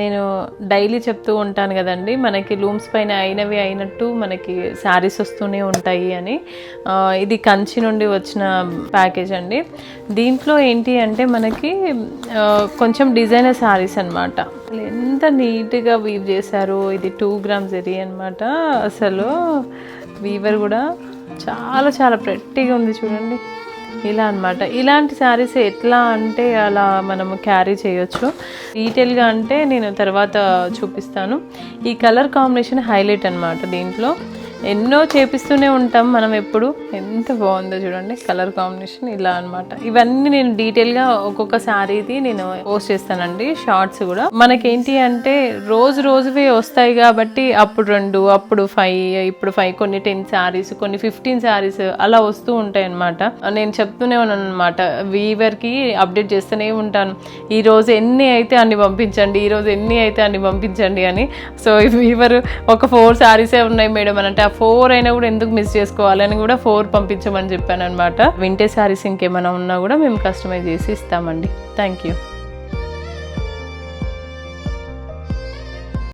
నేను డైలీ చెప్తూ ఉంటాను కదండి, మనకి లూమ్స్ పైన అయినవి అయినట్టు మనకి శారీస్ వస్తూనే ఉంటాయి అని. ఇది కంచి నుండి వచ్చిన ప్యాకేజ్ అండి. దీంట్లో ఏంటి అంటే మనకి కొంచెం డిజైనర్ శారీస్ అనమాట. ఎంత నీట్గా వీవ్ చేశారు. ఇది 2 grams జరీ అనమాట. అసలు వీవర్ కూడా చాలా చాలా ప్రెట్టిగా ఉంది చూడండి. ఇలా అనమాట. ఇలాంటి శారీస్ ఎట్లా అంటే అలా మనము క్యారీ చేయొచ్చు. డీటెయిల్గా అంటే నేను తర్వాత చూపిస్తాను. ఈ కలర్ కాంబినేషన్ హైలైట్ అనమాట. దీంట్లో ఎన్నో చేపిస్తూనే ఉంటాం మనం ఎప్పుడు. ఎంత బాగుందో చూడండి కలర్ కాంబినేషన్. ఇలా అనమాట. ఇవన్నీ నేను డీటెయిల్గా ఒక్కొక్క శారీది నేను పోస్ట్ చేస్తానండి, షార్ట్స్ కూడా. మనకేంటి అంటే రోజువే వస్తాయి కాబట్టి అప్పుడు 2, అప్పుడు 5, ఇప్పుడు 5, కొన్ని 10 శారీస్, కొన్ని 15 శారీస్ అలా వస్తూ ఉంటాయి అనమాట. నేను చెప్తూనే ఉన్నాను అనమాట, వీవర్కి అప్డేట్ చేస్తూనే ఉంటాను. ఈరోజు ఎన్ని అయితే అన్ని పంపించండి, ఈరోజు ఎన్ని అయితే అన్ని పంపించండి అని. సో వీవర్ ఒక 4 శారీసే ఉన్నాయి మేడం అని అంటే, 4 అయినా కూడా ఎందుకు మిస్ చేసుకోవాలని కూడా 4 పంపించమని చెప్పాను అనమాట. వింటేజ్ శారీస్ ఇంకేమైనా ఉన్నా కూడా మేము కస్టమైజ్ చేసి ఇస్తామండి. Thank you.